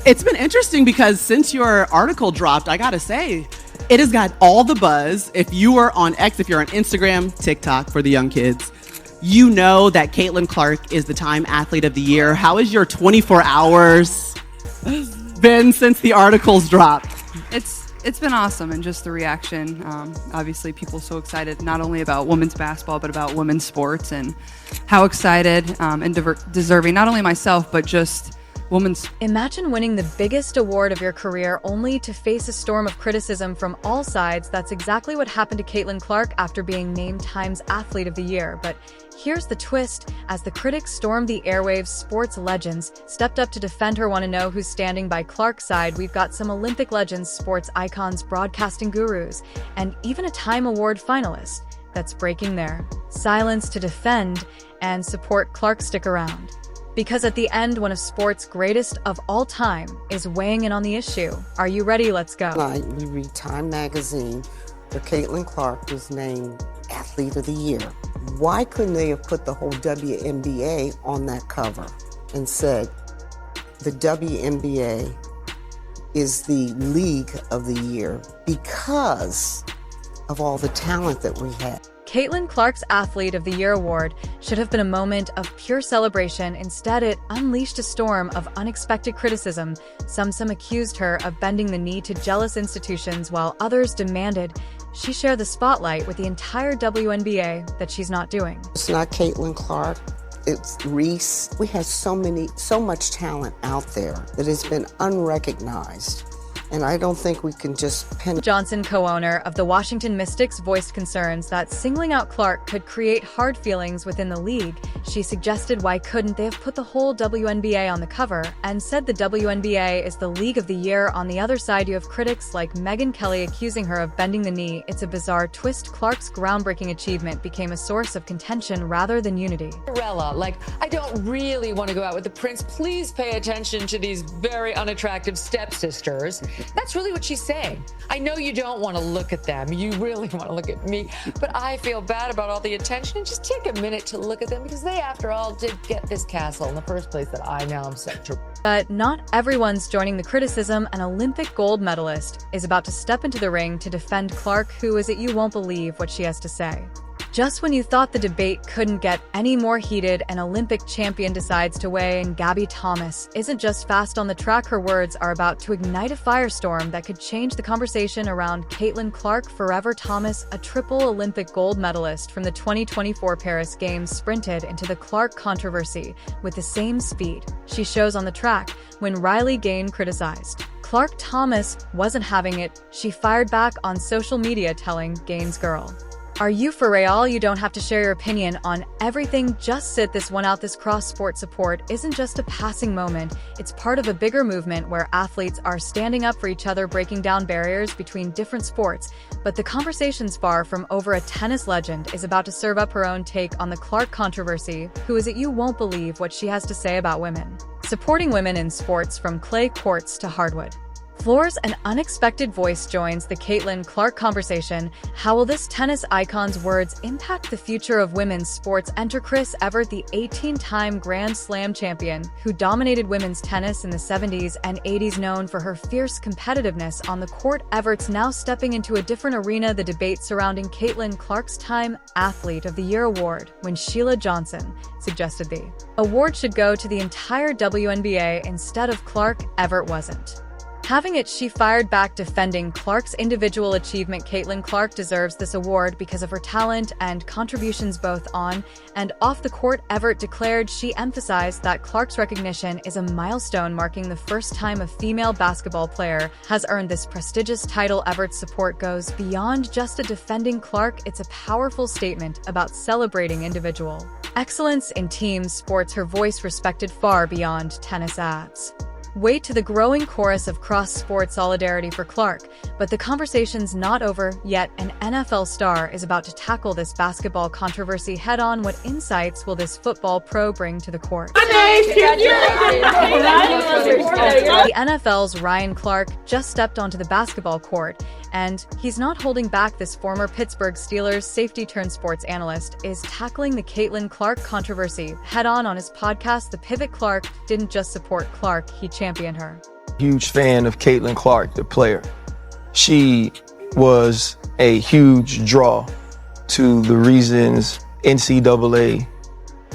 It's been interesting because since your article dropped, I gotta say, it has got all the buzz. If you are on X, if you're on Instagram, TikTok for the young kids, you know that Caitlin Clark is the Time Athlete of the Year. How has your 24 hours been since the articles dropped? It's been awesome, and just the reaction. Obviously, people so excited not only about women's basketball, but about women's sports, and how excited and deserving, not only myself, but just women's. Imagine winning the biggest award of your career only to face a storm of criticism from all sides. That's exactly what happened to Caitlin Clark after being named Time's Athlete of the Year. But here's the twist. As the critics stormed the airwaves, sports legends stepped up to defend her. Want to know who's standing by Clark's side? We've got some Olympic legends, sports icons, broadcasting gurus, and even a Time Award finalist that's breaking their silence to defend and support Clark. Stick around, because at the end, one of sports' greatest of all time is weighing in on the issue. Are you ready? Let's go. Tonight, we read Time magazine where Caitlin Clark was named Athlete of the Year. Why couldn't they have put the whole WNBA on that cover and said, the WNBA is the league of the year because of all the talent that we had? Caitlin Clark's Athlete of the Year award should have been a moment of pure celebration. Instead, it unleashed a storm of unexpected criticism. Some accused her of bending the knee to jealous institutions, while others demanded she share the spotlight with the entire WNBA, that she's not doing. It's not Caitlin Clark, it's Reese. We have so much talent out there that has been unrecognized. And I don't think we can just pin. Johnson, co-owner of the Washington Mystics, voiced concerns that singling out Clark could create hard feelings within the league. She suggested why couldn't they have put the whole WNBA on the cover, and said the WNBA is the league of the year. On the other side, you have critics like Megyn Kelly accusing her of bending the knee. It's a bizarre twist. Clark's groundbreaking achievement became a source of contention rather than unity. I don't really want to go out with the prince. Please pay attention to these very unattractive stepsisters. That's really what she's saying. I know you don't want to look at them. You really want to look at me. But I feel bad about all the attention. And just take a minute to look at them, because they, after all, did get this castle in the first place that I now am set to. But not everyone's joining the criticism. An Olympic gold medalist is about to step into the ring to defend Clark. Who is it? You won't believe what she has to say. Just when you thought the debate couldn't get any more heated, an Olympic champion decides to weigh in. Gabby Thomas isn't just fast on the track. Her words are about to ignite a firestorm that could change the conversation around Caitlin Clark forever. Thomas, a triple Olympic gold medalist from the 2024 Paris Games, sprinted into the Clark controversy with the same speed she shows on the track when Riley Gain criticized Clark. Thomas wasn't having it. She fired back on social media, telling Gain's girl, "Are you for real? You don't have to share your opinion on everything. Just sit this one out." This cross-sport support isn't just a passing moment. It's part of a bigger movement where athletes are standing up for each other, breaking down barriers between different sports. But the conversation's far from over. A tennis legend is about to serve up her own take on the Clark controversy. Who is it? You won't believe what she has to say about women supporting women in sports, from clay courts to hardwood floors. An unexpected voice joins the Caitlin Clark conversation. How will this tennis icon's words impact the future of women's sports? Enter Chris Evert, the 18-time Grand Slam champion who dominated women's tennis in the 70s and 80s. Known for her fierce competitiveness on the court, Evert's now stepping into a different arena: the debate surrounding Caitlin Clark's Time Athlete of the Year award. When Sheila Johnson suggested the award should go to the entire WNBA instead of Clark, Evert wasn't having it. She fired back, defending Clark's individual achievement. Caitlin Clark deserves this award because of her talent and contributions both on and off the court, Evert declared. She emphasized that Clark's recognition is a milestone, marking the first time a female basketball player has earned this prestigious title. Evert's support goes beyond just a defending Clark. It's a powerful statement about celebrating individual excellence in team sports. Her voice respected far beyond tennis ads. Wait to the growing chorus of cross-sport solidarity for Clark. But the conversation's not over yet. An NFL star is about to tackle this basketball controversy head-on. What insights will this football pro bring to the court? The NFL's Ryan Clark just stepped onto the basketball court, and he's not holding back. This former Pittsburgh Steelers safety-turned-sports analyst is tackling the Caitlin Clark controversy head-on. On his podcast, The Pivot, Clark didn't just support Clark, he championed her. Huge fan of Caitlin Clark, the player. She was a huge draw to the reasons NCAA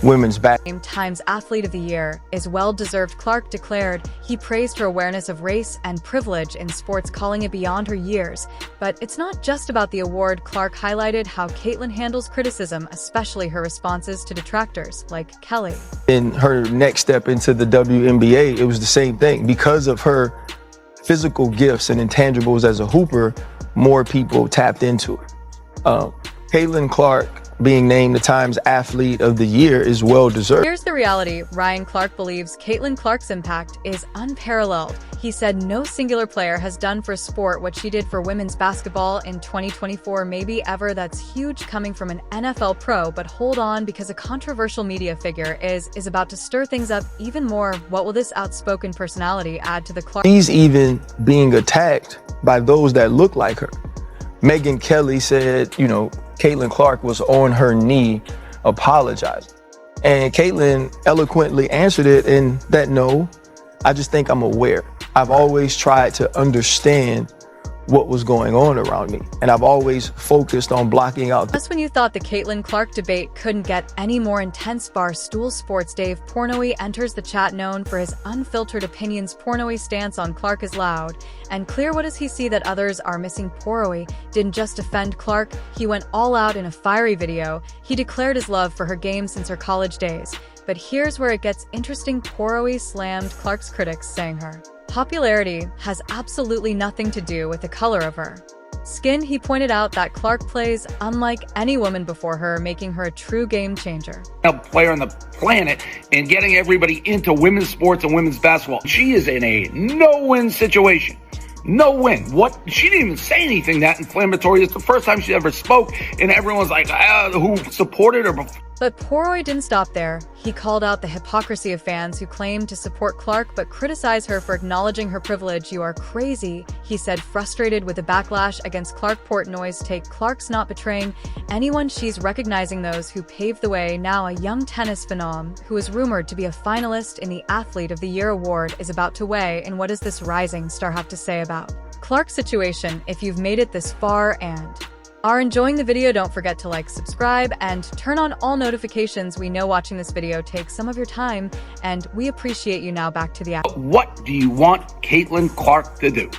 women's basketball. Times Athlete of the Year is well-deserved, Clark declared. He praised her awareness of race and privilege in sports, calling it beyond her years. But it's not just about the award. Clark highlighted how Caitlin handles criticism, especially her responses to detractors like Kelly. In her next step into the WNBA, it was the same thing. Because of her physical gifts and intangibles as a hooper, more people tapped into it. Caitlin Clark being named the Times Athlete of the Year is well-deserved. Here's the reality. Ryan Clark believes Caitlin Clark's impact is unparalleled. He said no singular player has done for sport what she did for women's basketball in 2024, maybe ever. That's huge coming from an NFL pro, but hold on, because a controversial media figure is about to stir things up even more. What will this outspoken personality add to the Clark? She's even being attacked by those that look like her. Megyn Kelly said, Caitlin Clark was on her knee apologizing. And Caitlin eloquently answered it in that, no, I just think I'm aware. I've always tried to understand what was going on around me, and I've always focused on blocking out. Just when you thought the Caitlin Clark debate couldn't get any more intense, Barstool Sports' Dave Portnoy enters the chat. Known for his unfiltered opinions, Portnoy's stance on Clark is loud and clear. What does he see that others are missing? Portnoy didn't just defend Clark, he went all out in a fiery video. He declared his love for her game since her college days. But here's where it gets interesting. Portnoy slammed Clark's critics, saying her popularity has absolutely nothing to do with the color of her skin. He pointed out that Clark plays unlike any woman before her, making her a true game changer. A player on the planet and getting everybody into women's sports and women's basketball. She is in a no-win situation. No win. What? She didn't even say anything that inflammatory. It's the first time she ever spoke, and everyone's like, who supported her before. But Portnoy didn't stop there. He called out the hypocrisy of fans who claim to support Clark but criticize her for acknowledging her privilege. You are crazy, he said, frustrated with the backlash against Clark. Portnoy's take: Clark's not betraying anyone, she's recognizing those who paved the way. Now a young tennis phenom who is rumored to be a finalist in the Athlete of the Year award is about to weigh in. What does this rising star have to say about Clark's situation? If you've made it this far and are enjoying the video, don't forget to like, subscribe, and turn on all notifications. We know watching this video takes some of your time, and we appreciate you. Now back to the app. What do you want Caitlin Clark to do?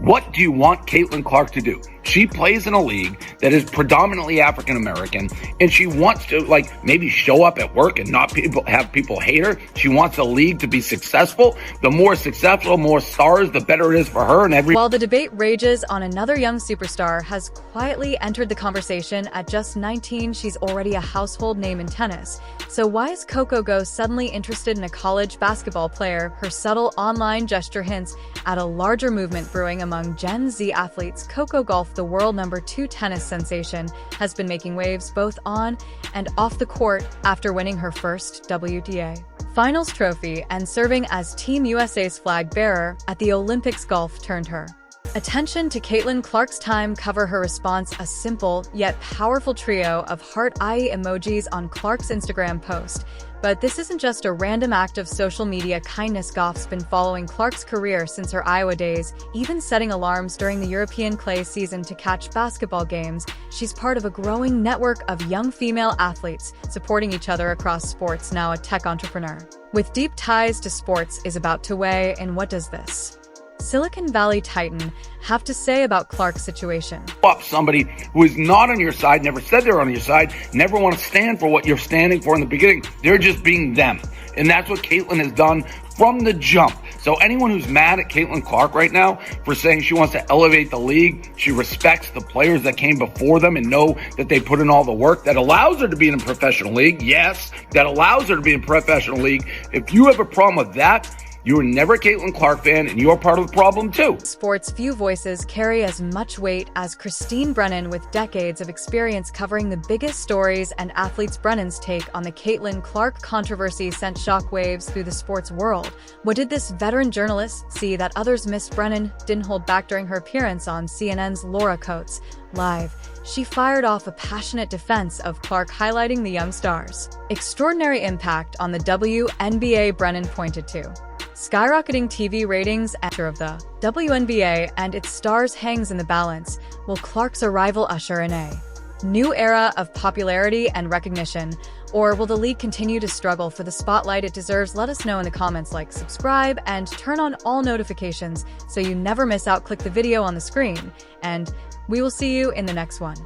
What do you want Caitlin Clark to do? She plays in a league that is predominantly African American, and she wants to maybe show up at work and not have people hate her. She wants the league to be successful. The more successful, more stars, the better it is for her and every. While the debate rages on, another young superstar has quietly entered the conversation. At just 19, she's already a household name in tennis. So why is Coco Gauff suddenly interested in a college basketball player? Her subtle online gesture hints at a larger movement brewing among Gen Z athletes. Coco Gauff, the world #2 tennis sensation, has been making waves both on and off the court after winning her first WTA Finals trophy and serving as Team USA's flag bearer at the Olympics. Golf turned her attention to Caitlin Clark's time cover. Her response: a simple yet powerful trio of heart eye emojis on Clark's Instagram post. But this isn't just a random act of social media kindness. Gauff's been following Clark's career since her Iowa days, even setting alarms during the European clay season to catch basketball games. She's part of a growing network of young female athletes supporting each other across sports. Now a tech entrepreneur with deep ties to sports is about to weigh in. What does this Silicon Valley titan have to say about Clark's situation? Somebody who is not on your side, never said they're on your side, never want to stand for what you're standing for in the beginning. They're just being them. And that's what Caitlin has done from the jump. So anyone who's mad at Caitlin Clark right now for saying she wants to elevate the league, she respects the players that came before them and know that they put in all the work that allows her to be in a professional league. Yes, that allows her to be in a professional league. If you have a problem with that, you were never a Caitlin Clark fan, and you're part of the problem too. Sports' few voices carry as much weight as Christine Brennan, with decades of experience covering the biggest stories and athletes. Brennan's take on the Caitlin Clark controversy sent shockwaves through the sports world. What did this veteran journalist see that others missed? Brennan didn't hold back during her appearance on CNN's Laura Coates Live. She fired off a passionate defense of Clark, highlighting the young star's extraordinary impact on the WNBA. Brennan pointed to Skyrocketing TV ratings of the WNBA and its stars hangs in the balance. Will Clark's arrival usher in a new era of popularity and recognition, or will the league continue to struggle for the spotlight it deserves? Let us know in the comments. Like, subscribe, and turn on all notifications so you never miss out. Click the video on the screen, and we will see you in the next one.